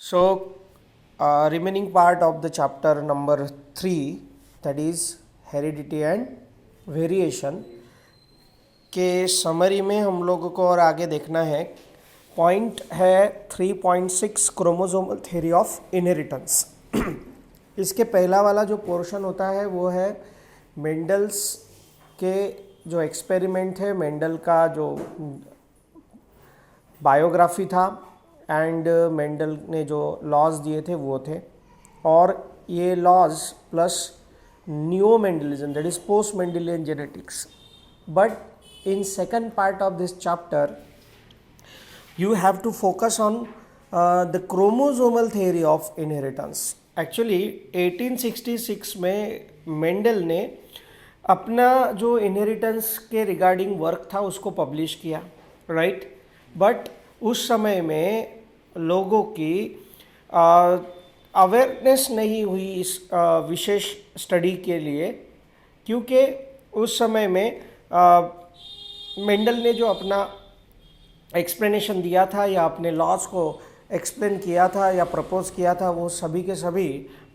So, remaining part of the chapter number 3, that is heredity and variation के summary में हम लोगों को और आगे देखना है। पॉइंट है 3.6 क्रोमोसोमल थ्योरी ऑफ इनहेरिटेंस। इसके पहला वाला जो पोर्शन होता है वो है मेंडल्स के जो एक्सपेरिमेंट है, मेंडल का जो बायोग्राफी था एंड मेंडल ने जो लॉज दिए थे वो थे, और ये laws plus new Mendelism that is post Mendelian genetics. But in second part of this chapter you have to focus on the chromosomal theory of inheritance. Actually 1866 में मेंडल ने अपना जो इनहेरिटेंस के रिगार्डिंग वर्क था उसको publish किया, right. But उस समय में लोगों की अवेयरनेस नहीं हुई इस विशेष स्टडी के लिए, क्योंकि उस समय में मेंडल ने जो अपना एक्सप्लेनेशन दिया था या अपने लॉज को एक्सप्लेन किया था या प्रपोज किया था वो सभी के सभी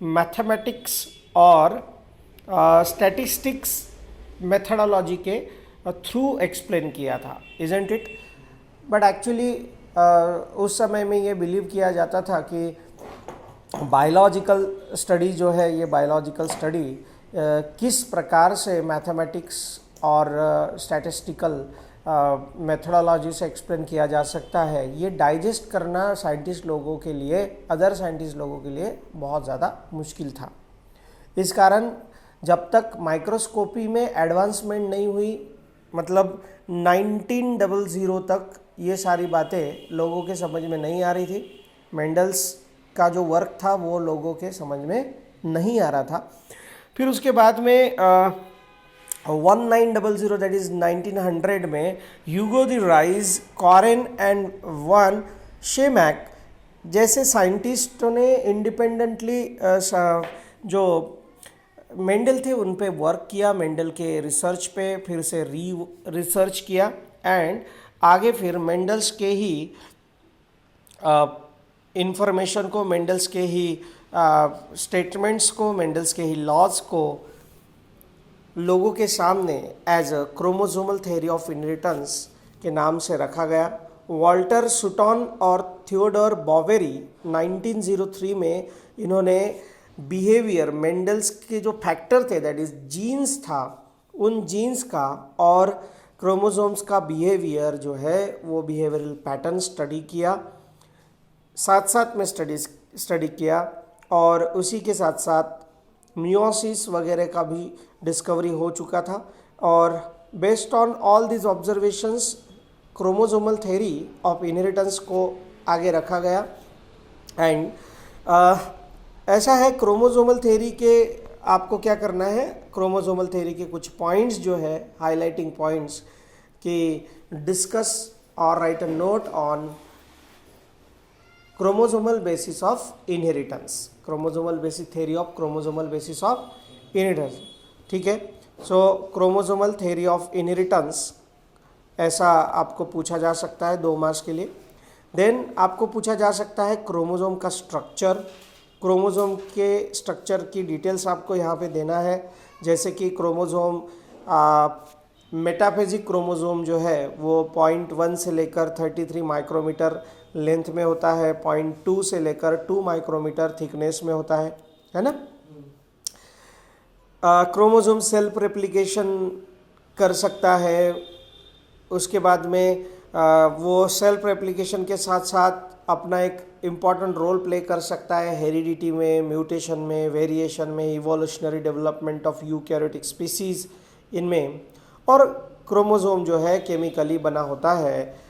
मैथमेटिक्स और स्टैटिस्टिक्स मेथडोलॉजी के थ्रू एक्सप्लेन किया था, इजंट इट। बट एक्चुअली उस समय में ये बिलीव किया जाता था कि बायोलॉजिकल स्टडी जो है, ये बायोलॉजिकल स्टडी किस प्रकार से मैथमेटिक्स और स्टैटिस्टिकल मेथडोलॉजी से एक्सप्लेन किया जा सकता है, ये डाइजेस्ट करना साइंटिस्ट लोगों के लिए, अदर साइंटिस्ट लोगों के लिए बहुत ज़्यादा मुश्किल था। इस कारण जब तक माइक्रोस्कोपी में एडवांसमेंट नहीं हुई, मतलब 1900 तक ये सारी बातें लोगों के समझ में नहीं आ रही थी। मेंडल्स का जो वर्क था वो लोगों के समझ में नहीं आ रहा था। फिर उसके बाद में 1900 दैट इज 1900 में ह्यूगो द राइज, कॉरेन एंड वन शेमैक जैसे साइंटिस्टों ने इंडिपेंडेंटली जो मेंडल थे उन पे वर्क किया, मेंडल के रिसर्च पे फिर से रिसर्च किया एंड आगे फिर मेंडल्स के ही इंफॉर्मेशन को, मेंडल्स के ही स्टेटमेंट्स को, मेंडल्स के ही लॉज को लोगों के सामने as a chromosomal theory of inheritance के नाम से रखा गया। वॉल्टर सुटॉन और थियोडोर बॉवेरी 1903 में इन्होंने बिहेवियर, मेंडल्स के जो फैक्टर थे दैट इज जीन्स था, उन जीन्स का और क्रोमोसोम्स का बिहेवियर जो है वो बिहेवियरल पैटर्न स्टडी किया, साथ साथ में स्टडी किया, और उसी के साथ साथ मियोसिस वगैरह का भी डिस्कवरी हो चुका था। और based on all this observations chromosomal theory of inheritance को आगे रखा गया। एंड ऐसा है क्रोमोसोमल थ्योरी के, आपको क्या करना है, क्रोमोसोमल थ्योरी के कुछ पॉइंट्स जो है, हाईलाइटिंग पॉइंट्स कि डिस्कस और right a note on chromosomal basis of inheritance, chromosomal basis theory of chromosomal basis of inheritance. ठीक है, सो क्रोमोसोमल थ्योरी ऑफ इनहेरिटेंस ऐसा आपको पूछा जा सकता है 2 मार्क्स के लिए। देन आपको पूछा जा सकता है क्रोमोसोम का स्ट्रक्चर, क्रोमोसोम के स्ट्रक्चर की डिटेल्स आपको यहाँ पे देना है, जैसे कि क्रोमोसोम मेटाफेजिक क्रोमोसोम जो है वो 0.1 से लेकर 33 माइक्रोमीटर लेंथ में होता है, 0.2 से लेकर 2 माइक्रोमीटर थिकनेस में होता है ना। क्रोमोसोम सेल्फ रेप्लिकेशन कर सकता है, उसके बाद में वो सेल्फ रेप्लिकेशन के साथ साथ अपना एक इम्पॉर्टेंट रोल प्ले कर सकता है हेरिडिटी में, म्यूटेशन में, वेरिएशन में, evolutionary development of eukaryotic species इनमें। और क्रोमोसोम जो है केमिकली बना होता है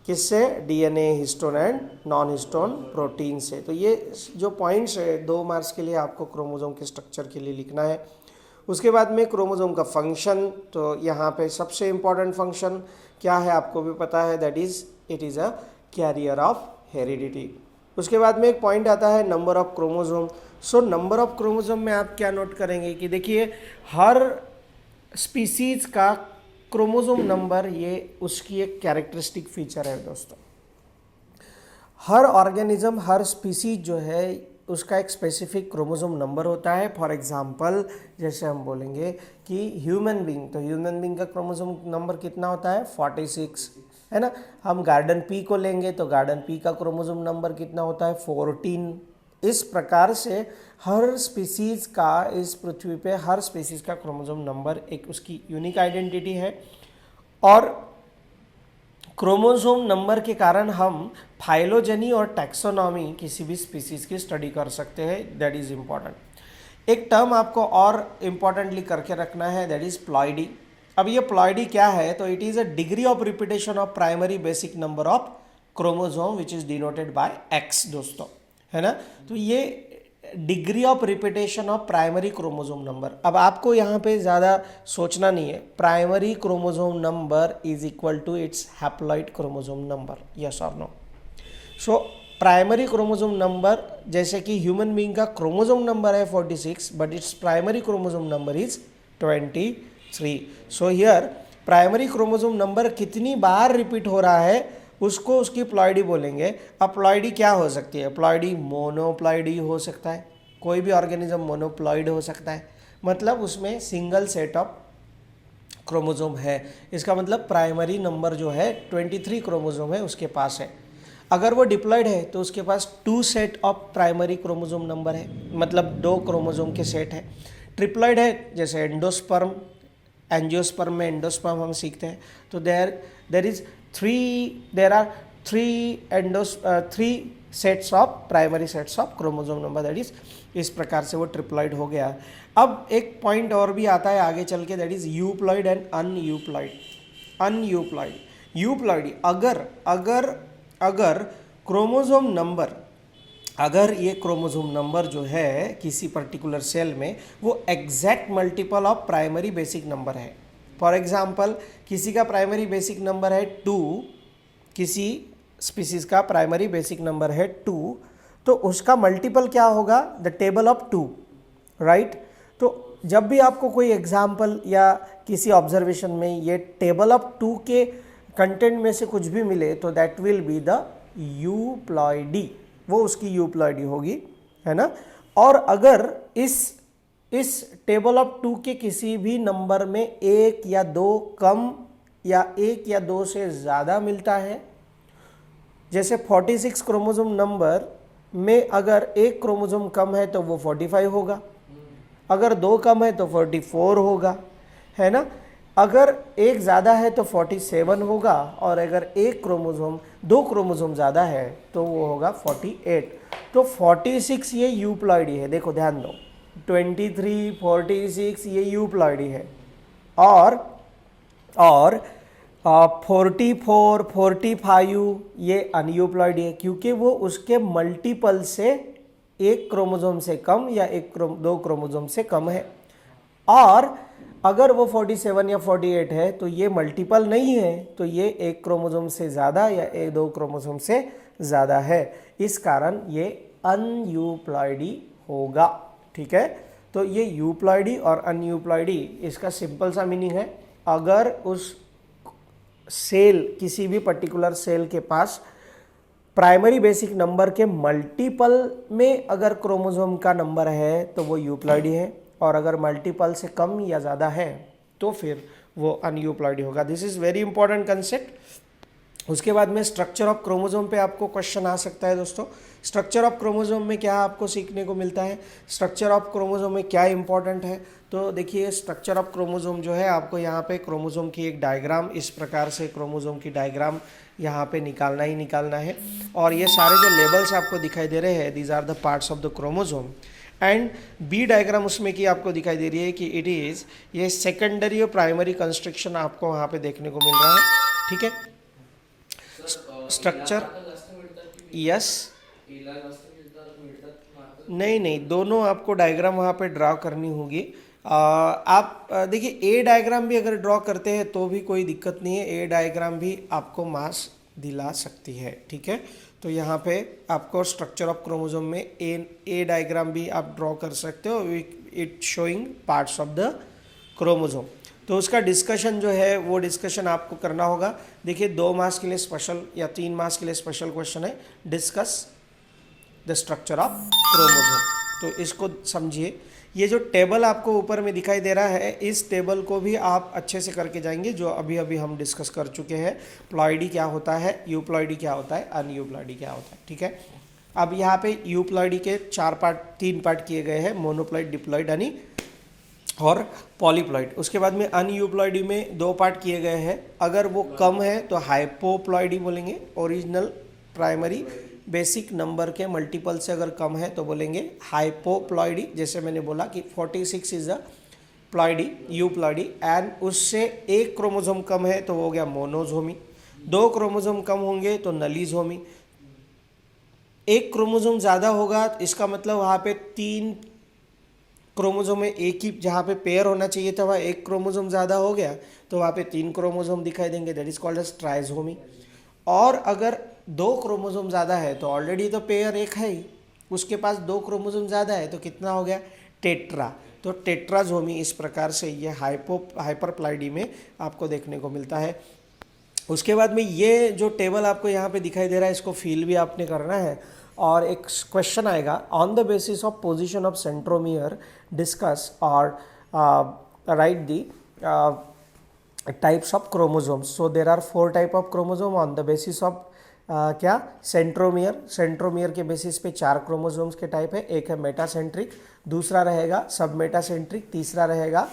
किससे, DNA, histone and non histone protein से। तो ये जो पॉइंट्स है 2 मार्क्स के लिए आपको क्रोमोसोम के स्ट्रक्चर के लिए लिखना है। उसके बाद में क्रोमोसोम का फंक्शन, तो यहाँ पे सबसे इम्पॉर्टेंट फंक्शन क्या है आपको भी पता है, that is it is a carrier of heredity. उसके बाद में एक पॉइंट आता है number of chromosome. So number of chromosome में आप क्या नोट करेंगे कि देखिए हर स्पीसीज का क्रोमोसोम नंबर ये उसकी एक कैरेक्टरिस्टिक फीचर है दोस्तों। हर ऑर्गेनिज्म, हर स्पीसीज जो है उसका एक स्पेसिफिक क्रोमोसोम नंबर होता है। फॉर एग्जांपल जैसे हम बोलेंगे कि ह्यूमन बीइंग, तो ह्यूमन बीइंग का क्रोमोसोम नंबर कितना होता है 46, है ना। हम गार्डन पी को लेंगे तो गार्डन पी का क्रोमोसोम नंबर कितना होता है 14। इस प्रकार से हर स्पीसीज का, इस पृथ्वी पे हर स्पीसीज का क्रोमोसोम नंबर एक उसकी यूनिक आइडेंटिटी है। और क्रोमोसोम नंबर के कारण हम फाइलोजेनी और टैक्सोनॉमी किसी भी स्पीसीज की स्टडी कर सकते हैं। That is important. एक टर्म आपको और इम्पॉर्टेंटली करके रखना है, दैट इज प्लॉइडी। अब ये प्लॉइडी क्या है, तो it is a degree of repetition of primary basic number of chromosome which is denoted by X दोस्तों, है ना। तो ये degree of repetition of primary chromosome number. अब आपको यहाँ पे ज़्यादा सोचना नहीं है, primary chromosome number is equal to its haploid chromosome number, yes और no. So primary chromosome number, जैसे कि ह्यूमन बीइंग का क्रोमोसोम नंबर है 46 but it's primary chromosome number is 23। So here primary chromosome number कितनी बार repeat हो रहा है उसको उसकी प्लॉइडी बोलेंगे। अब प्लॉइडी क्या हो सकती है, प्लॉइडी मोनोप्लॉइडी हो सकता है, कोई भी ऑर्गेनिज्म मोनोप्लॉइड हो सकता है, मतलब उसमें सिंगल सेट ऑफ क्रोमोसोम है। इसका मतलब प्राइमरी नंबर जो है 23 क्रोमोसोम है उसके पास है। अगर वो डिप्लॉयड है तो उसके पास 2 set of primary chromosome number है, मतलब 2 क्रोमोसोम के सेट है। ट्रिप्लॉयड है, जैसे एंडोस्पर्म, एंजियोस्पर्म में एंडोस्पर्म हम सीखते हैं, तो there are three sets of primary sets of chromosome number, that is इस प्रकार से वो ट्रिप्लॉइड हो गया। अब एक पॉइंट और भी आता है आगे चल के, दैट इज यूप्लॉइड एंड अनयूप्लॉइड। यूप्लॉइड अगर क्रोमोसोम नंबर, अगर ये क्रोमोसोम नंबर जो है किसी पर्टिकुलर सेल में वो exact multiple of primary basic number है। फॉर एग्जाम्पल किसी का प्राइमरी बेसिक नंबर है 2, किसी स्पीसीज का प्राइमरी बेसिक नंबर है 2, तो उसका मल्टीपल क्या होगा, द टेबल ऑफ 2, राइट। तो जब भी आपको कोई एग्जाम्पल या किसी ऑब्जर्वेशन में ये टेबल ऑफ 2 के कंटेंट में से कुछ भी मिले तो that will be the euploidy, वो उसकी यूप्लॉइडी होगी, है ना। और अगर इस टेबल ऑफ 2 के किसी भी नंबर में 1 या 2 कम या 1 या 2 से ज़्यादा मिलता है, जैसे 46 क्रोमोसोम नंबर में अगर 1 क्रोमोसोम कम है तो वो 45 होगा, अगर 2 कम है तो 44 होगा, है ना। अगर 1 ज़्यादा है तो 47 होगा, और अगर 2 क्रोमोसोम ज़्यादा है तो वो होगा 48। तो 46 ये यूप्लॉइडी है, देखो ध्यान दो, 23, 46 ये यूप्लॉइडी है, और 44, 45 ये अनयूप्लॉइडी है, क्योंकि वो उसके मल्टीपल से 1 क्रोमोसोम से कम या 2 क्रोमोसोम से कम है। और अगर वो 47 या 48 है तो ये मल्टीपल नहीं है, तो ये 1 क्रोमोसोम से ज़्यादा या 2 क्रोमोसोम से ज़्यादा है, इस कारण ये अनयूप्लॉइडी होगा, ठीक है। तो ये यूप्लॉइडी और अनयूप्लॉइडी, इसका सिंपल सा मीनिंग है, अगर उस सेल, किसी भी पर्टिकुलर सेल के पास प्राइमरी बेसिक नंबर के मल्टीपल में अगर क्रोमोसोम का नंबर है तो वो यूप्लॉइडी है, और अगर मल्टीपल से कम या ज़्यादा है तो फिर वो अनयूप्लॉइडी होगा। This is very important concept. उसके बाद में स्ट्रक्चर ऑफ क्रोमोसोम पे आपको क्वेश्चन आ सकता है दोस्तों। स्ट्रक्चर ऑफ क्रोमोसोम में क्या आपको सीखने को मिलता है, स्ट्रक्चर ऑफ क्रोमोसोम में क्या इंपॉर्टेंट है, तो देखिए स्ट्रक्चर ऑफ क्रोमोसोम जो है, आपको यहाँ पे क्रोमोसोम की एक डायग्राम, इस प्रकार से क्रोमोसोम की डायग्राम यहाँ पे निकालना ही निकालना है, और ये सारे जो लेबल्स आपको दिखाई दे रहे हैं, these are the parts of the chromosome. And B diagram उसमें की आपको दिखाई दे रही है कि इट इज़, ये सेकेंडरी और प्राइमरी कंस्ट्रक्शन आपको वहाँ पे देखने को मिल रहा है, ठीक है। स्ट्रक्चर, यस, नहीं, दोनों आपको डायग्राम वहाँ पे ड्रा करनी होगी। आप देखिए ए डायग्राम भी अगर ड्रॉ करते हैं तो भी कोई दिक्कत नहीं है, ए डायग्राम भी आपको मार्क्स दिला सकती है, ठीक है। तो यहाँ पे आपको स्ट्रक्चर ऑफ क्रोमोसोम में ए डायग्राम भी आप ड्रॉ कर सकते हो, it showing parts of the chromosome. तो उसका डिस्कशन जो है वो डिस्कशन आपको करना होगा। देखिए 2 मार्क्स के लिए स्पेशल या 3 मार्क्स के लिए स्पेशल क्वेश्चन है, discuss the structure of chromosome. तो इसको समझिए। ये जो टेबल आपको ऊपर में दिखाई दे रहा है, इस टेबल को भी आप अच्छे से करके जाएंगे, जो अभी अभी हम डिस्कस कर चुके हैं। प्लॉइडी क्या होता है, यूप्लॉइडी क्या होता है, अनयूप्लॉइडी क्या होता है, ठीक है। अब यहाँ पे यूप्लॉइडी के 3 पार्ट किए गए हैं, मोनोप्लॉइड, डिप्लॉइड, अनि और पॉलीप्लॉइड। उसके बाद में अनयूप्लॉइडी में 2 पार्ट किए गए हैं। अगर वो कम है तो हाइपोप्लॉइडी बोलेंगे, ओरिजिनल प्राइमरी बेसिक नंबर के मल्टीपल से अगर कम है तो बोलेंगे हाइपोप्लॉइडी। जैसे मैंने बोला कि 46 is a ploidy, euploidy. And उससे 1 क्रोमोसोम कम है तो वो हो गया मोनोजोमी। 2 क्रोमोसोम कम होंगे तो नलीजोमी। 1 क्रोमोसोम ज़्यादा होगा, इसका मतलब वहाँ पे 3 क्रोमोसोम में एक ही, जहाँ पे पेयर होना चाहिए था वहाँ 1 क्रोमोसोम ज़्यादा हो गया तो वहाँ पे 3 क्रोमोसोम दिखाई देंगे, that is called as trisomy. और अगर 2 क्रोमोसोम ज़्यादा है तो ऑलरेडी तो पेयर एक है ही, उसके पास 2 क्रोमोसोम ज़्यादा है तो कितना हो गया, टेट्रा। तो टेट्राजोमी इस प्रकार से ये हाइपरप्लॉइडी में आपको देखने को मिलता है। उसके बाद में ये जो टेबल आपको यहाँ पे दिखाई दे रहा है, इसको फिल भी आपने करना है। और एक क्वेश्चन आएगा, on the basis of position of centromere discuss और write the types of chromosomes. So there are 4 type of chromosome on the basis of क्या, सेंट्रोमियर। सेंट्रोमियर के बेसिस पे 4 क्रोमोसोम्स के टाइप है। एक है मेटासेंट्रिक, दूसरा रहेगा सब मेटासेंट्रिक, तीसरा रहेगा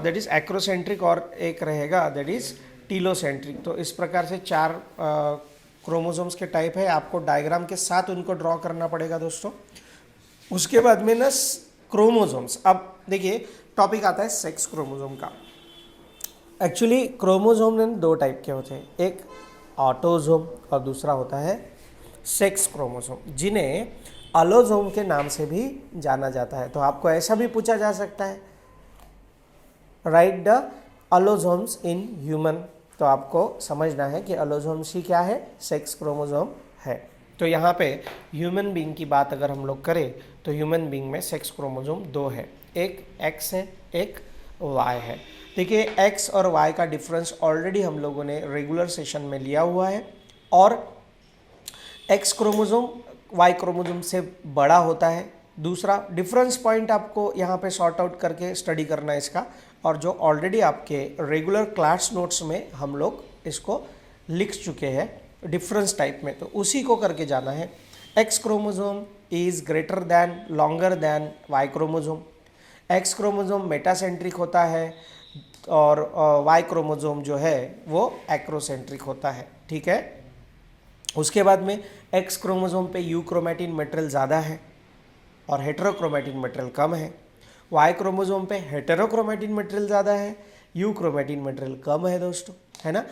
दैट इज एक्रोसेंट्रिक, और एक रहेगा दैट इज टीलोसेंट्रिक। तो इस प्रकार से 4 क्रोमोसोम्स के टाइप है। आपको डायग्राम के साथ उनको ड्रॉ करना पड़ेगा दोस्तों। उसके बाद में ना क्रोमोसोम्स, अब देखिए टॉपिक आता है सेक्स क्रोमोसोम का। एक्चुअली क्रोमोसोम ने 2 टाइप के होते हैं, एक ऑटोसोम और दूसरा होता है सेक्स क्रोमोसोम, जिन्हें अलोसोम के नाम से भी जाना जाता है। तो आपको ऐसा भी पूछा जा सकता है, राइट द अलोसोम्स इन ह्यूमन। तो आपको समझना है कि अलोसोम्स ही क्या है, सेक्स क्रोमोसोम है। तो यहाँ पे ह्यूमन बीइंग की बात अगर हम लोग करें तो ह्यूमन बीइंग में सेक्स क्रोमोसोम 2 है, एक एक्स है, एक वाई है। देखिए एक्स और वाई का डिफरेंस ऑलरेडी हम लोगों ने रेगुलर सेशन में लिया हुआ है, और एक्स क्रोमोसोम वाई क्रोमोसोम से बड़ा होता है। दूसरा डिफरेंस पॉइंट आपको यहाँ पे सॉर्ट आउट करके स्टडी करना है इसका, और जो ऑलरेडी आपके रेगुलर क्लास नोट्स में हम लोग इसको लिख चुके हैं डिफरेंस टाइप में, तो उसी को करके जाना है। X chromosome is greater than, longer than Y chromosome. X chromosome metacentric होता है और वाई क्रोमोसोम जो है वो एक्रोसेंट्रिक होता है, ठीक है। उसके बाद में एक्स क्रोमोसोम पे यू क्रोमेटिन मटेरियल ज़्यादा है और हेटेरोक्रोमेटिन मटेरियल कम है। वाई क्रोमोसोम पे हेटेरोक्रोमेटिन मटेरियल ज़्यादा है, यू क्रोमेटिन मटेरियल कम है दोस्तों, है ना।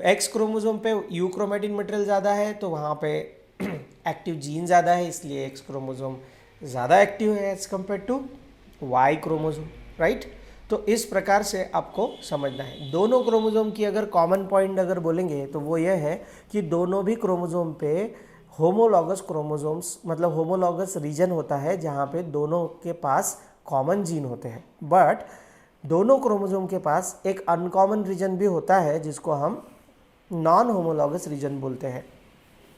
एक्स क्रोमोसोम पे यू क्रोमेटिन मटेरियल ज़्यादा है तो वहाँ पे एक्टिव जीन ज़्यादा है, इसलिए एक्स क्रोमोसोम ज़्यादा एक्टिव है as compare to Y chromosome, right. तो इस प्रकार से आपको समझना है। दोनों क्रोमोसोम की अगर कॉमन पॉइंट अगर बोलेंगे तो वो ये है कि दोनों भी क्रोमोसोम पे होमोलॉगस क्रोमोसोम्स, मतलब होमोलॉगस रीजन होता है जहाँ पे दोनों के पास कॉमन जीन होते हैं। बट दोनों क्रोमोसोम के पास एक अनकॉमन रीजन भी होता है जिसको हम नॉन होमोलॉगस रीजन बोलते हैं।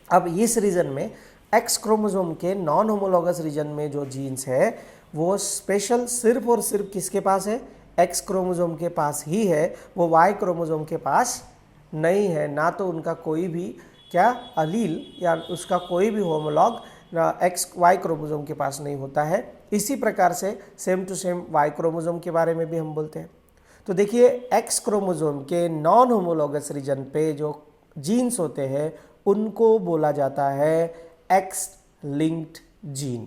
अब इस रीजन में एक्स क्रोमोसोम के नॉन होमोलॉगस रीजन में जो जीन्स है वो स्पेशल सिर्फ और सिर्फ किसके पास है, एक्स क्रोमोसोम के पास ही है, वो वाई क्रोमोसोम के पास नहीं है। ना तो उनका कोई भी क्या अलील या उसका कोई भी होमोलॉग एक्स वाई क्रोमोसोम के पास नहीं होता है। इसी प्रकार से same to same Y chromosome के बारे में भी हम बोलते हैं। तो देखिए एक्स क्रोमोसोम के नॉन होमोलॉगस रीजन पे जो जीन्स होते हैं उनको बोला जाता है एक्स लिंक्ड जीन,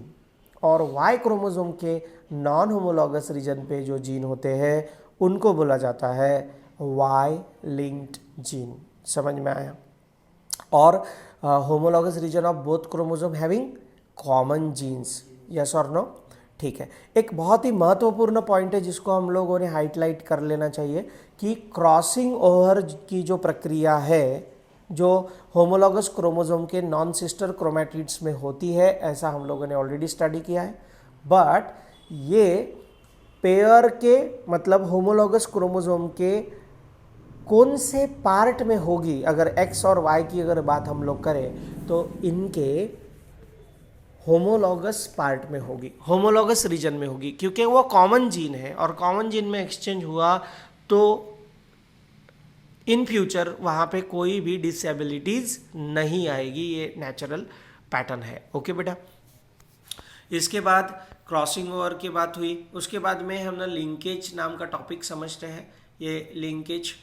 और वाई क्रोमोसोम के नॉन होमोलॉगस रीजन पे जो जीन होते हैं उनको बोला जाता है वाई लिंक्ड जीन। समझ में आया। और homologous region of both chromosome having common genes, yes और नो, ठीक है। एक बहुत ही महत्वपूर्ण पॉइंट है जिसको हम लोगों ने हाईलाइट कर लेना चाहिए कि क्रॉसिंग ओवर की जो प्रक्रिया है जो होमोलॉगस क्रोमोसोम के नॉन सिस्टर क्रोमैटिड्स में होती है, ऐसा हम लोगों ने ऑलरेडी स्टडी किया है। बट ये पेयर के मतलब होमोलॉगस क्रोमोसोम के कौन से पार्ट में होगी, अगर एक्स और वाई की अगर बात हम लोग करें तो इनके होमोलॉगस पार्ट में होगी, होमोलॉगस रीजन में होगी, क्योंकि वो कॉमन जीन है और कॉमन जीन में एक्सचेंज हुआ तो इन फ्यूचर वहाँ पे कोई भी डिसेबिलिटीज नहीं आएगी। ये नेचुरल पैटर्न है। ओके बेटा, इसके बाद क्रॉसिंग ओवर की बात हुई। उसके बाद में हम ना लिंकेज नाम का टॉपिक समझते हैं। ये लिंकेज